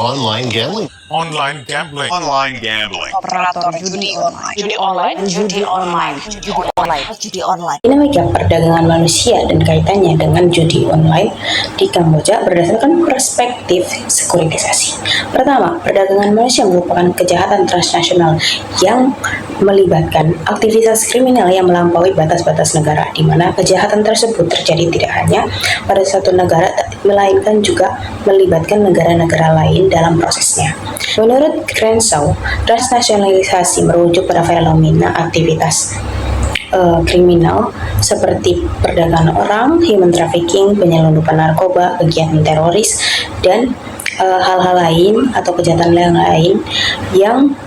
Online gambling. Online gambling. Online gambling. Operator judi online. Judi online. Judi online. Judi online. Judi online. Dinamika perdagangan manusia dan kaitannya dengan judi online di Kamboja berdasarkan perspektif sekuritisasi. Pertama, perdagangan manusia merupakan kejahatan transnasional yang melibatkan aktivitas kriminal yang melampaui batas-batas negara, di mana kejahatan tersebut terjadi tidak hanya pada satu negara, melainkan juga melibatkan negara-negara lain dalam prosesnya. Menurut Crenshaw, transnasionalisasi merujuk pada fenomena aktivitas kriminal seperti perdagangan orang, human trafficking, penyelundupan narkoba, kegiatan teroris, dan hal-hal lain atau kejahatan lain yang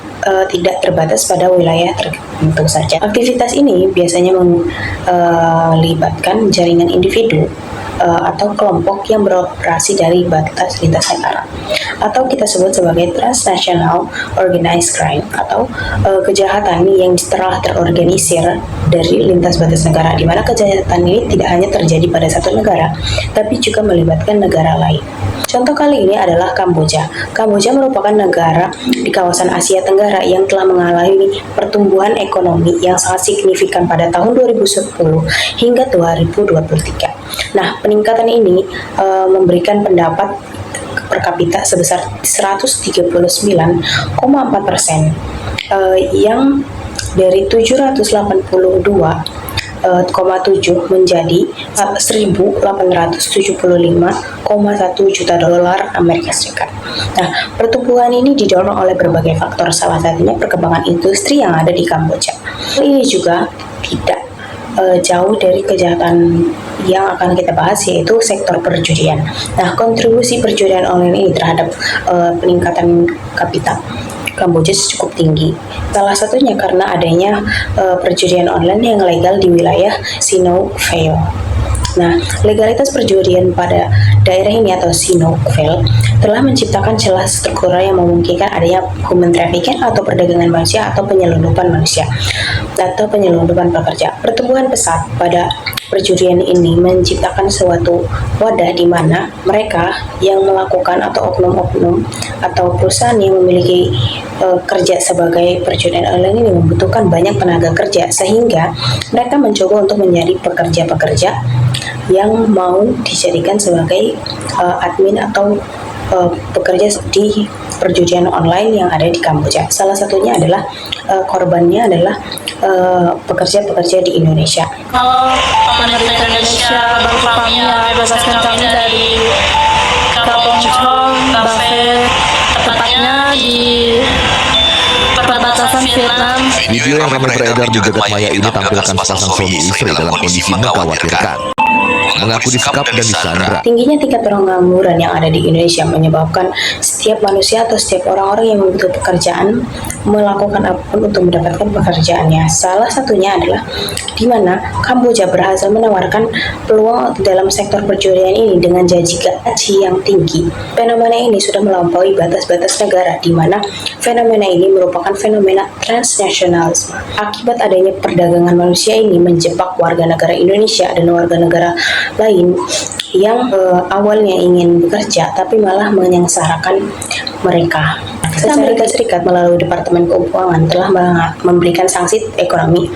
tidak terbatas pada wilayah tertentu saja. Aktivitas ini biasanya melibatkan jaringan individu atau kelompok yang beroperasi dari batas lintas negara, atau kita sebut sebagai transnational organized crime, atau kejahatan yang telah terorganisir dari lintas batas negara, di mana kejahatan ini tidak hanya terjadi pada satu negara, tapi juga melibatkan negara lain. Contoh kali ini adalah Kamboja. Kamboja merupakan negara di kawasan Asia Tenggara yang telah mengalami pertumbuhan ekonomi yang sangat signifikan pada tahun 2010 hingga 2023. Nah, peningkatan ini memberikan pendapat per kapita sebesar 139,4%, yang dari 782,7 menjadi 1.875,1 juta dolar Amerika Serikat. Nah, pertumbuhan ini didorong oleh berbagai faktor, salah satunya perkembangan industri yang ada di Kamboja. Ini juga tidak jauh dari kejahatan yang akan kita bahas, yaitu sektor perjudian. Nah, kontribusi perjudian online ini terhadap peningkatan kapita Kamboja cukup tinggi. Salah satunya karena adanya perjudian online yang legal di wilayah Sihanouk Valley. Nah, legalitas perjudian pada daerah ini atau Sihanouk Valley telah menciptakan celah struktural yang memungkinkan adanya human trafficking atau perdagangan manusia atau penyelundupan manusia atau penyelundupan pekerja. Pertumbuhan pesat pada perjudian ini menciptakan suatu wadah di mana mereka yang melakukan atau oknum-oknum atau perusahaan yang memiliki kerja sebagai perjudian online ini membutuhkan banyak tenaga kerja, sehingga mereka mencoba untuk mencari pekerja-pekerja yang mau dijadikan sebagai admin atau pekerja di perjudian online yang ada di Kamboja. Salah satunya adalah korbannya adalah pekerja-pekerja di Indonesia. Kalau pemerintah Indonesia bantu kami ya, bebaskan kami dari Kampung Chong, Bafe, tepatnya di perbatasan Vietnam. Video yang ramai beredar di jagat maya ini tampilkan sepasang suami istri dalam kondisi mengkhawatirkan, mengaku disekap dan disandra. Tingginya tingkat pengangguran yang ada di Indonesia menyebabkan setiap manusia atau setiap orang-orang yang membutuhkan pekerjaan melakukan apapun untuk mendapatkan pekerjaannya. Salah satunya adalah di mana Kamboja berhasil menawarkan peluang dalam sektor perjudian ini dengan gaji yang tinggi. Fenomena ini sudah melampaui batas-batas negara, di mana fenomena ini merupakan fenomena transnasionalisme. Akibat adanya perdagangan manusia ini menjebak warga negara Indonesia dan warga negara lain yang awalnya ingin bekerja tapi malah menyengsarakan mereka. Amerika Serikat melalui Departemen Keuangan telah memberikan sanksi ekonomi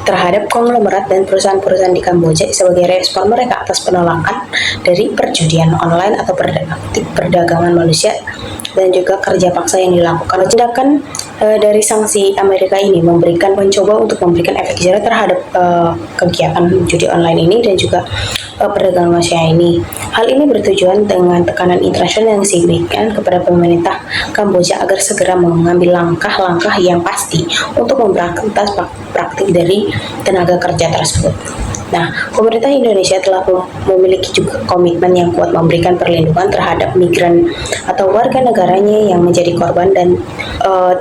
terhadap konglomerat dan perusahaan-perusahaan di Kamboja sebagai respon mereka atas penolakan dari perjudian online atau perdagangan manusia dan juga kerja paksa yang dilakukan. Tindakan dari sanksi Amerika ini mencoba untuk memberikan efek jerah terhadap kegiatan judi online ini dan juga perdagangan manusia ini. Hal ini bertujuan dengan tekanan internasional yang signifikan kepada pemerintah Kamboja agar segera mengambil langkah-langkah yang pasti untuk memberantas praktik dari tenaga kerja tersebut. Nah, pemerintah Indonesia telah memiliki juga komitmen yang kuat memberikan perlindungan terhadap migran atau warga negaranya yang menjadi korban dan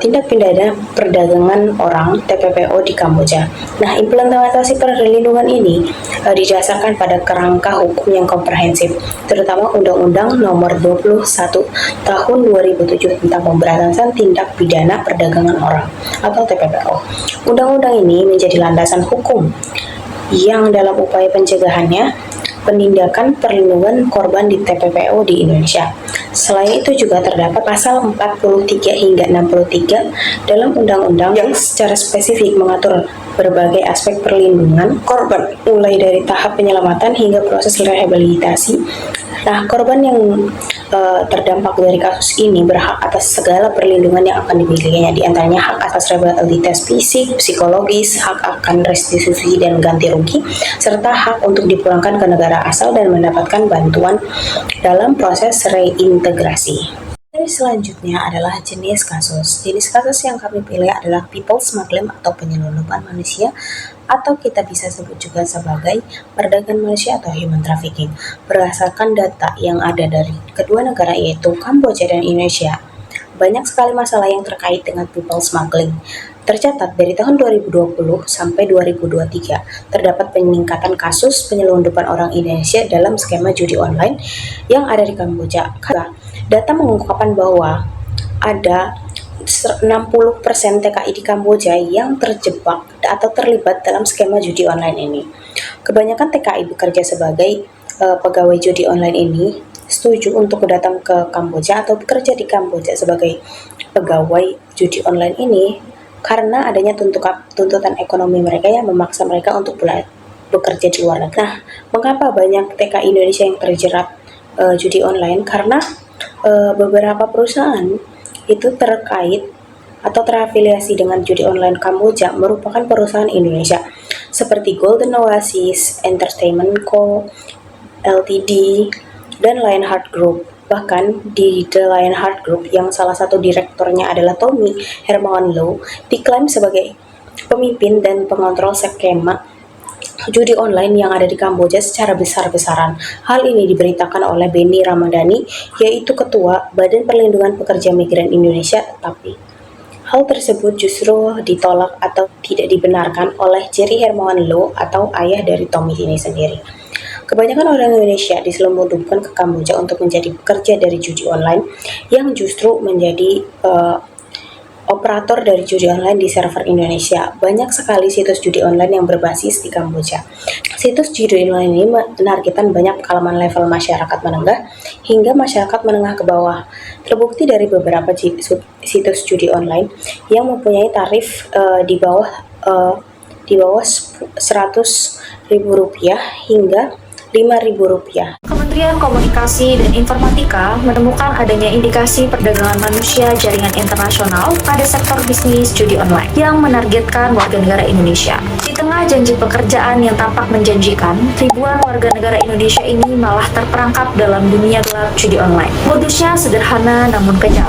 tindak pidana perdagangan orang (TPPO) di Kamboja. Nah, implementasi perlindungan ini didasarkan pada kerangka hukum yang komprehensif, terutama Undang-Undang Nomor 21 Tahun 2007 tentang pemberantasan tindak pidana perdagangan orang atau TPPO. Undang-undang ini menjadi landasan hukum yang dalam upaya pencegahannya penindakan perlindungan korban di TPPO di Indonesia. Selain itu juga terdapat pasal 43 hingga 63 dalam undang-undang yang secara spesifik mengatur berbagai aspek perlindungan korban, mulai dari tahap penyelamatan hingga proses rehabilitasi. Nah, korban yang terdampak dari kasus ini berhak atas segala perlindungan yang akan dimilikinya, di antaranya hak atas rehabilitasi fisik, psikologis, hak akan restitusi dan ganti rugi, serta hak untuk dipulangkan ke negara asal dan mendapatkan bantuan dalam proses reintegrasi. Selanjutnya adalah jenis kasus. Jenis kasus yang kami pilih adalah people smuggling atau penyelundupan manusia, atau kita bisa sebut juga sebagai perdagangan manusia atau human trafficking. Berdasarkan data yang ada dari kedua negara yaitu Kamboja dan Indonesia, banyak sekali masalah yang terkait dengan people smuggling. Tercatat dari tahun 2020 sampai 2023, terdapat peningkatan kasus penyelundupan orang Indonesia dalam skema judi online yang ada di Kamboja. Data mengungkapkan bahwa ada 60% TKI di Kamboja yang terjebak atau terlibat dalam skema judi online ini. Kebanyakan TKI bekerja sebagai pegawai judi online ini setuju untuk datang ke Kamboja atau bekerja di Kamboja sebagai pegawai judi online ini karena adanya tuntutan ekonomi mereka yang memaksa mereka untuk bekerja di luar negeri. Nah, mengapa banyak TKI Indonesia yang terjerat judi online? Karena beberapa perusahaan itu terkait atau terafiliasi dengan judi online Kamboja merupakan perusahaan Indonesia seperti Golden Oasis Entertainment Co. Ltd dan Lionheart Group. Bahkan di The Lionheart Group yang salah satu direkturnya adalah Tommy Hermawan Low diklaim sebagai pemimpin dan pengontrol skema judi online yang ada di Kamboja secara besar-besaran. Hal ini diberitakan oleh Benny Ramadhani, yaitu Ketua Badan Perlindungan Pekerja Migran Indonesia, tapi hal tersebut justru ditolak atau tidak dibenarkan oleh Jerry Hermawan Low atau ayah dari Tommy ini sendiri. Kebanyakan orang Indonesia diselundupkan ke Kamboja untuk menjadi pekerja dari judi online yang justru menjadi operator dari judi online di server Indonesia. Banyak sekali situs judi online yang berbasis di Kamboja. Situs judi online ini menargetkan banyak kalangan level masyarakat menengah hingga masyarakat menengah ke bawah. Terbukti dari beberapa situs judi online yang mempunyai tarif di bawah Rp100.000 hingga Rp5.000. Kementerian Komunikasi dan Informatika menemukan adanya indikasi perdagangan manusia jaringan internasional pada sektor bisnis judi online yang menargetkan warga negara Indonesia. Di tengah janji pekerjaan yang tampak menjanjikan, ribuan warga negara Indonesia ini malah terperangkap dalam dunia gelap judi online. Modusnya sederhana namun kejam.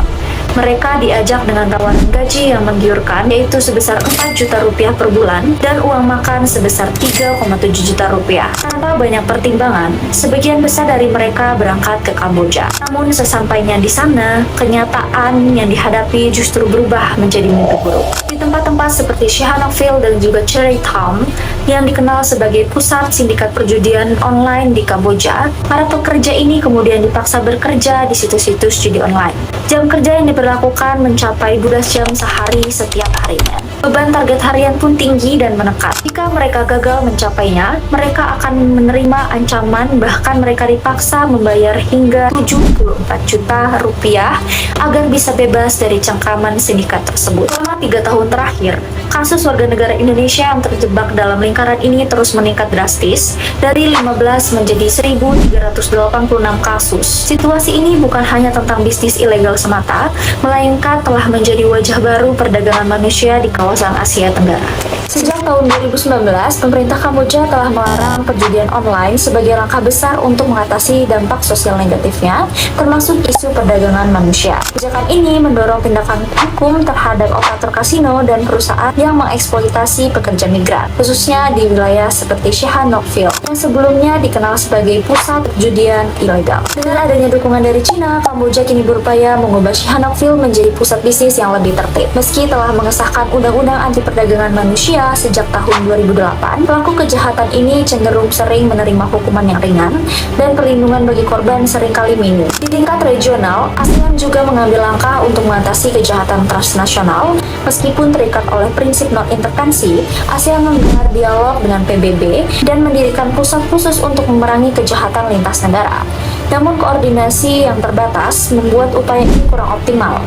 Mereka diajak dengan tawaran gaji yang menggiurkan, yaitu sebesar Rp4 juta per bulan dan uang makan sebesar Rp3,7 juta. Tanpa banyak pertimbangan, sebagian besar dari mereka berangkat ke Kamboja. Namun sesampainya di sana, kenyataan yang dihadapi justru berubah menjadi mimpi buruk. Di tempat-tempat seperti Sihanoukville dan juga Cherry Town yang dikenal sebagai pusat sindikat perjudian online di Kamboja, para pekerja ini kemudian dipaksa bekerja di situs-situs judi online. Jam kerja yang diberlakukan mencapai 12 jam sehari setiap harinya. Beban target harian pun tinggi dan menekan. Jika mereka gagal mencapainya, mereka akan menerima ancaman, bahkan mereka dipaksa membayar hingga Rp74 juta agar bisa bebas dari cengkraman sindikat tersebut. Selama 3 tahun terakhir, kasus warga negara Indonesia yang terjebak dalam lingkaran ini terus meningkat drastis, dari 15 menjadi 1.386 kasus. Situasi ini bukan hanya tentang bisnis ilegal semata, melainkan telah menjadi wajah baru perdagangan manusia di kawasan Asia Tenggara. Sejak tahun 2019, pemerintah Kamboja telah melarang perjudian online sebagai langkah besar untuk mengatasi dampak sosial negatifnya, termasuk isu perdagangan manusia. Kebijakan ini mendorong tindakan hukum terhadap operator kasino dan perusahaan yang mengeksploitasi pekerja migran, khususnya di wilayah seperti Sihanoukville, yang sebelumnya dikenal sebagai pusat perjudian ilegal. Dengan adanya dukungan dari China, Kamboja kini berupaya mengubah Sihanoukville menjadi pusat bisnis yang lebih tertib. Meski telah mengesahkan undang-undang anti perdagangan manusia sejak tahun 2008, pelaku kejahatan ini cenderung sering menerima hukuman yang ringan dan perlindungan bagi korban seringkali minim. Di tingkat regional, ASEAN juga mengambil langkah untuk mengatasi kejahatan transnasional meskipun terikat oleh prinsip prinsip non-intervensi, ASEAN menggelar dialog dengan PBB dan mendirikan pusat khusus untuk memerangi kejahatan lintas negara. Namun koordinasi yang terbatas membuat upaya ini kurang optimal.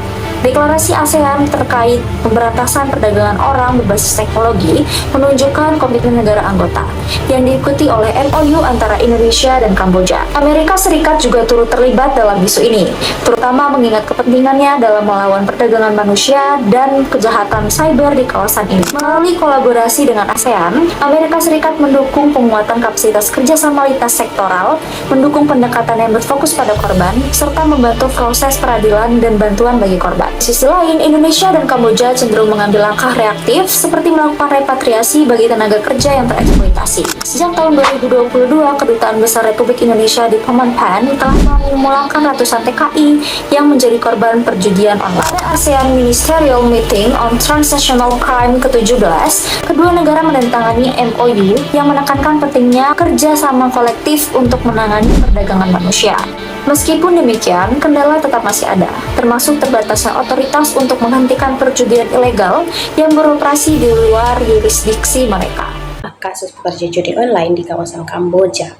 Deklarasi ASEAN terkait pemberantasan perdagangan orang berbasis teknologi menunjukkan komitmen negara anggota yang diikuti oleh MOU antara Indonesia dan Kamboja. Amerika Serikat juga turut terlibat dalam isu ini, terutama mengingat kepentingannya dalam melawan perdagangan manusia dan kejahatan cyber di kawasan ini. Melalui kolaborasi dengan ASEAN, Amerika Serikat mendukung penguatan kapasitas kerjasama lintas sektoral, mendukung pendekatan yang berfokus pada korban, serta membantu proses peradilan dan bantuan bagi korban. Di sisi lain, Indonesia dan Kamboja cenderung mengambil langkah reaktif seperti melakukan repatriasi bagi tenaga kerja yang tereksploitasi. Sejak tahun 2022, Kedutaan Besar Republik Indonesia di Phnom Penh telah memulangkan ratusan TKI yang menjadi korban perjudian online. Pada ASEAN Ministerial Meeting on Transnational Crime ke-17, kedua negara menandatangani MOU yang menekankan pentingnya kerjasama kolektif untuk menangani perdagangan manusia. Meskipun demikian, kendala tetap masih ada, termasuk terbatasnya otoritas untuk menghentikan perjudian ilegal yang beroperasi di luar yurisdiksi mereka. Kasus pekerja judi online di kawasan Kamboja.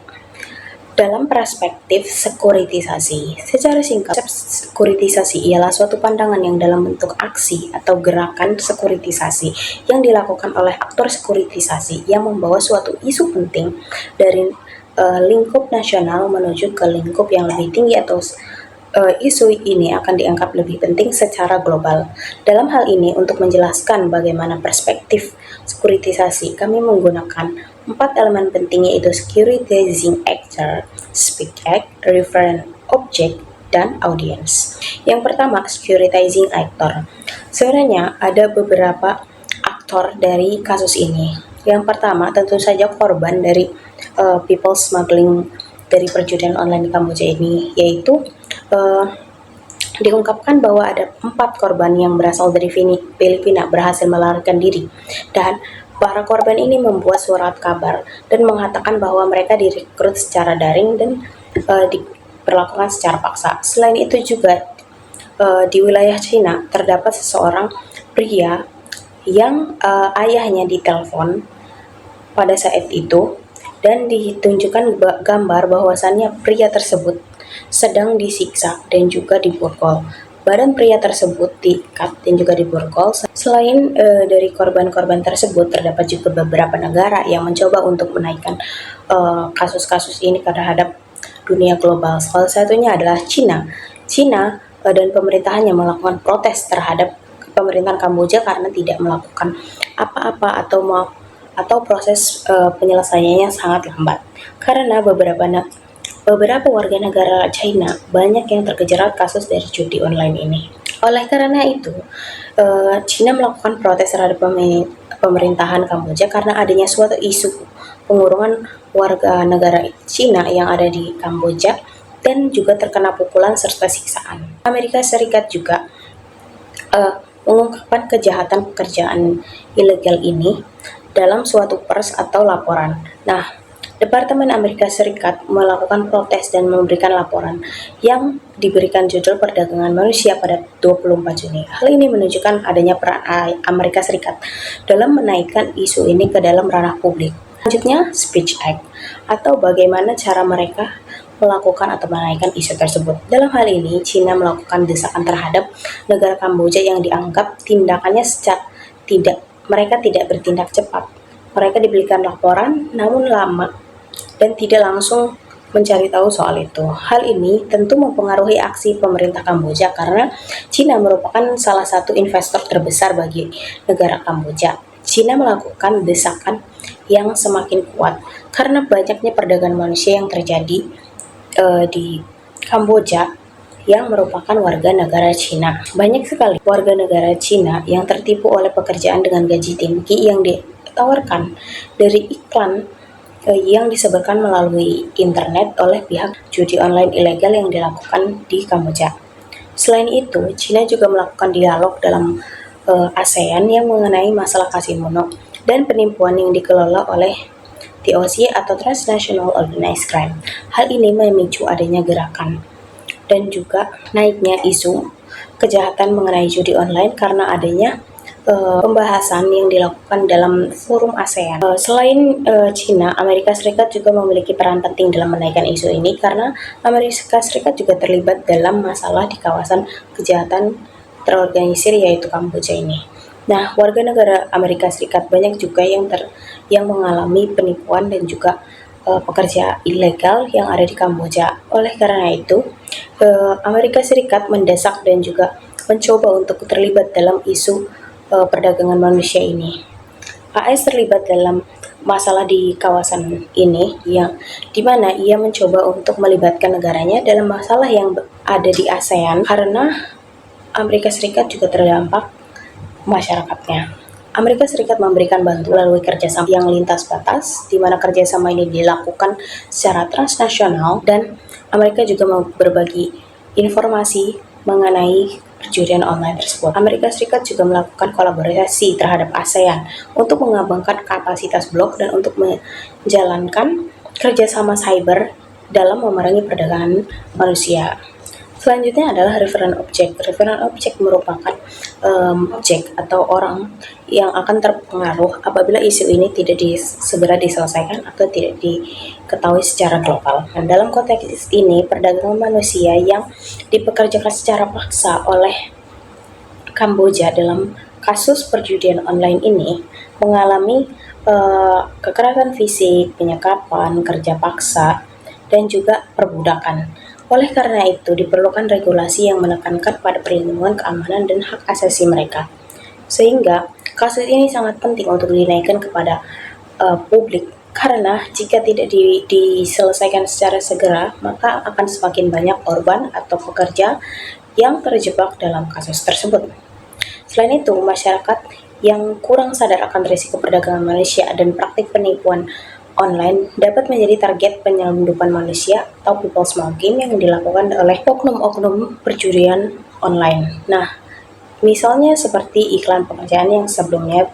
Dalam perspektif sekuritisasi, secara singkat, sekuritisasi ialah suatu pandangan yang dalam bentuk aksi atau gerakan sekuritisasi yang dilakukan oleh aktor sekuritisasi yang membawa suatu isu penting dari lingkup nasional menuju ke lingkup yang lebih tinggi atau isu ini akan dianggap lebih penting secara global. Dalam hal ini, untuk menjelaskan bagaimana perspektif sekuritisasi, kami menggunakan 4 elemen penting, yaitu securitizing actor, subject, referent object, dan audience. Yang pertama, securitizing actor. Sebenarnya ada beberapa aktor dari kasus ini. Yang pertama, tentu saja korban dari people smuggling dari perjudian online di Kamboja ini, yaitu diungkapkan bahwa ada 4 korban yang berasal dari Filipina berhasil melarikan diri, dan para korban ini membuat surat kabar dan mengatakan bahwa mereka direkrut secara daring dan diperlakukan secara paksa. Selain itu juga di wilayah Cina terdapat seseorang pria yang ayahnya ditelepon pada saat itu dan ditunjukkan gambar bahwasannya pria tersebut sedang disiksa dan juga diborgol. Badan pria tersebut diikat dan juga diborgol. Selain dari korban-korban tersebut, terdapat juga beberapa negara yang mencoba untuk menaikkan kasus-kasus ini terhadap dunia global. Salah satunya adalah Cina. Cina dan pemerintahannya melakukan protes terhadap pemerintahan Kamboja karena tidak melakukan apa-apa atau proses penyelesaiannya sangat lambat. Karena beberapa warga negara China banyak yang terjerat kasus dari judi online ini. Oleh karena itu, China melakukan protes terhadap pemerintahan Kamboja karena adanya suatu isu pengurungan warga negara China yang ada di Kamboja dan juga terkena pukulan serta siksaan. Amerika Serikat juga mengungkapkan kejahatan pekerjaan ilegal ini dalam suatu pers atau laporan. Nah, Departemen Amerika Serikat melakukan protes dan memberikan laporan yang diberikan judul perdagangan manusia pada 24 Juni. Hal ini menunjukkan adanya peran Amerika Serikat dalam menaikkan isu ini ke dalam ranah publik. Selanjutnya, Speech Act, atau bagaimana cara mereka melakukan atau menaikkan isu tersebut. Dalam hal ini, China melakukan desakan terhadap negara Kamboja yang dianggap tindakannya mereka tidak bertindak cepat. Mereka diberikan laporan, namun lama dan tidak langsung mencari tahu soal itu. Hal ini tentu mempengaruhi aksi pemerintah Kamboja karena China merupakan salah satu investor terbesar bagi negara Kamboja. China melakukan desakan yang semakin kuat karena banyaknya perdagangan manusia yang terjadi di Kamboja yang merupakan warga negara Cina. Banyak sekali warga negara Cina yang tertipu oleh pekerjaan dengan gaji tinggi yang ditawarkan dari iklan yang disebarkan melalui internet oleh pihak judi online ilegal yang dilakukan di Kamboja. Selain itu, Cina juga melakukan dialog dalam ASEAN yang mengenai masalah kasino dan penipuan yang dikelola oleh TOC atau Transnational Organized Crime. Hal ini memicu adanya gerakan dan juga naiknya isu kejahatan mengenai judi online karena adanya pembahasan yang dilakukan dalam forum ASEAN. Selain China, Amerika Serikat juga memiliki peran penting dalam menaikkan isu ini karena Amerika Serikat juga terlibat dalam masalah di kawasan kejahatan terorganisir yaitu Kamboja ini. Nah, warga negara Amerika Serikat banyak juga yang mengalami penipuan dan juga pekerja ilegal yang ada di Kamboja. Oleh karena itu, Amerika Serikat mendesak dan juga mencoba untuk terlibat dalam isu perdagangan manusia ini. AS terlibat dalam masalah di kawasan ini yang dimana ia mencoba untuk melibatkan negaranya dalam masalah yang ada di ASEAN karena Amerika Serikat juga terdampak masyarakatnya. Amerika Serikat memberikan bantuan melalui kerjasama yang lintas batas, di mana kerjasama ini dilakukan secara transnasional dan Amerika juga mau berbagi informasi mengenai perjudian online tersebut. Amerika Serikat juga melakukan kolaborasi terhadap ASEAN untuk mengembangkan kapasitas blok dan untuk menjalankan kerjasama cyber dalam memerangi perdagangan manusia. Selanjutnya adalah referent object. Referent object merupakan objek atau orang yang akan terpengaruh apabila isu ini tidak segera diselesaikan atau tidak diketahui secara global. Dan dalam konteks ini, perdagangan manusia yang dipekerjakan secara paksa oleh Kamboja dalam kasus perjudian online ini mengalami kekerasan fisik, penyekapan, kerja paksa, dan juga perbudakan. Oleh karena itu, diperlukan regulasi yang menekankan pada perlindungan keamanan dan hak asasi mereka. Sehingga, kasus ini sangat penting untuk dinaikkan kepada publik, karena jika tidak diselesaikan secara segera, maka akan semakin banyak korban atau pekerja yang terjebak dalam kasus tersebut. Selain itu, masyarakat yang kurang sadar akan risiko perdagangan manusia dan praktik penipuan online dapat menjadi target penyelundupan manusia atau people smuggling yang dilakukan oleh oknum-oknum perjudian online. Nah, misalnya seperti iklan pekerjaan yang sebelumnya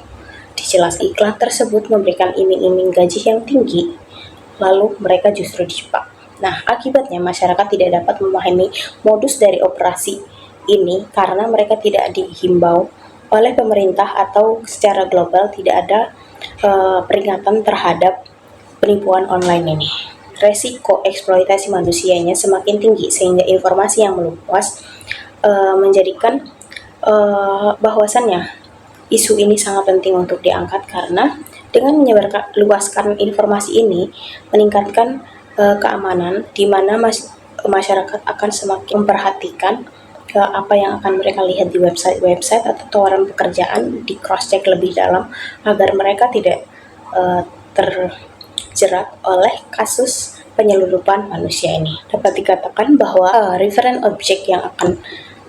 dijelaskan, iklan tersebut memberikan iming-iming gaji yang tinggi, lalu mereka justru dijebak. Nah, akibatnya masyarakat tidak dapat memahami modus dari operasi ini karena mereka tidak dihimbau oleh pemerintah atau secara global tidak ada peringatan terhadap penipuan online ini. Resiko eksploitasi manusianya semakin tinggi sehingga informasi yang meluas menjadikan bahwasannya isu ini sangat penting untuk diangkat karena dengan luaskan informasi ini meningkatkan keamanan di mana masyarakat akan semakin memperhatikan apa yang akan mereka lihat di website atau tawaran pekerjaan di cross check lebih dalam agar mereka tidak terjerat oleh kasus penyelundupan manusia ini. Dapat dikatakan bahwa referent object yang akan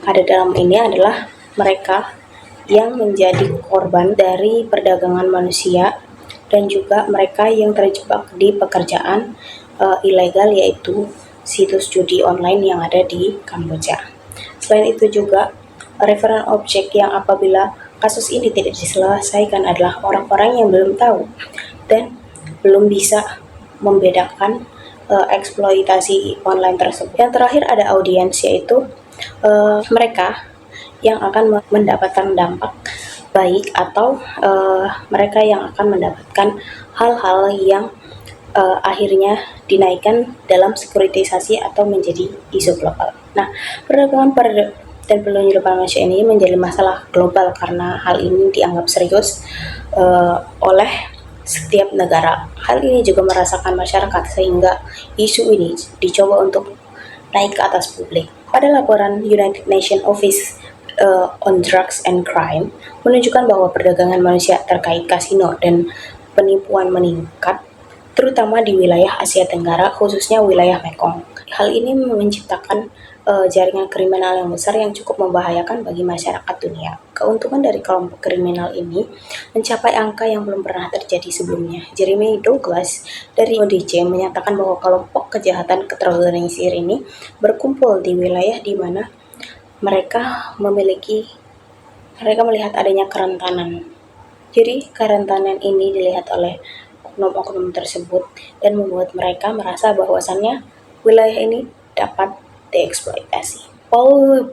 ada dalam ini adalah mereka yang menjadi korban dari perdagangan manusia dan juga mereka yang terjebak di pekerjaan ilegal yaitu situs judi online yang ada di Kamboja. Selain itu juga referent object yang apabila kasus ini tidak diselesaikan adalah orang-orang yang belum tahu dan belum bisa membedakan eksploitasi online tersebut. Yang terakhir ada audiens yaitu mereka yang akan mendapatkan dampak baik atau mereka yang akan mendapatkan hal-hal yang akhirnya dinaikkan dalam sekuritisasi atau menjadi isu global. Nah, perdagangan dan penyelundupan manusia ini menjadi masalah global karena hal ini dianggap serius oleh setiap negara. Hal ini juga merasakan masyarakat sehingga isu ini dicoba untuk naik ke atas publik. Pada laporan United Nations Office on Drugs and Crime menunjukkan bahwa perdagangan manusia terkait kasino dan penipuan meningkat terutama di wilayah Asia Tenggara, khususnya wilayah Mekong. Hal ini menciptakan jaringan kriminal yang besar yang cukup membahayakan bagi masyarakat dunia. Keuntungan dari kelompok kriminal ini mencapai angka yang belum pernah terjadi sebelumnya. Jeremy Douglas dari ODC menyatakan bahwa kelompok kejahatan terorganisir ini berkumpul di wilayah di mana mereka melihat adanya kerentanan. Jadi kerentanan ini dilihat oleh oknum-oknum tersebut dan membuat mereka merasa bahwasannya wilayah ini dapat dieksploitasi. Paul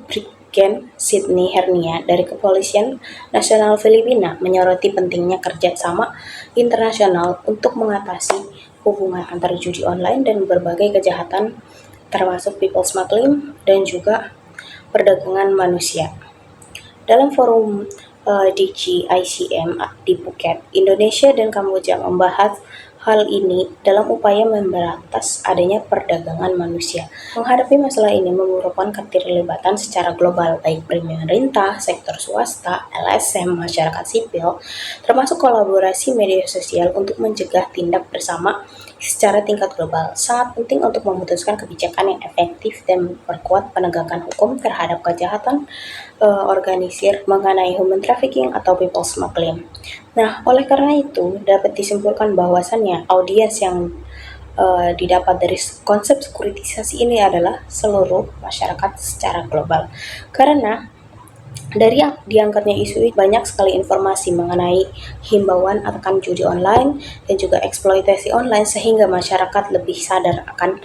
Brigjen Sydney Hernia dari Kepolisian Nasional Filipina menyoroti pentingnya kerjasama internasional untuk mengatasi hubungan antar judi online dan berbagai kejahatan termasuk people smuggling dan juga perdagangan manusia. Dalam forum DGICM di Phuket, Indonesia dan Kamboja membahas hal ini dalam upaya memberantas adanya perdagangan manusia. Menghadapi masalah ini memerlukan keterlibatan secara global baik pemerintah, sektor swasta, LSM, masyarakat sipil, termasuk kolaborasi media sosial untuk mencegah tindak bersama secara tingkat global. Sangat penting untuk memutuskan kebijakan yang efektif dan memperkuat penegakan hukum terhadap kejahatan organisir mengenai human trafficking atau people smuggling. Nah, oleh karena itu dapat disimpulkan bahwasannya audiens yang didapat dari konsep sekuritisasi ini adalah seluruh masyarakat secara global. Karena dari diangkatnya isu ini banyak sekali informasi mengenai himbauan akan judi online dan juga eksploitasi online sehingga masyarakat lebih sadar akan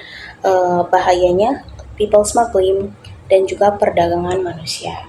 bahayanya people smuggling dan juga perdagangan manusia.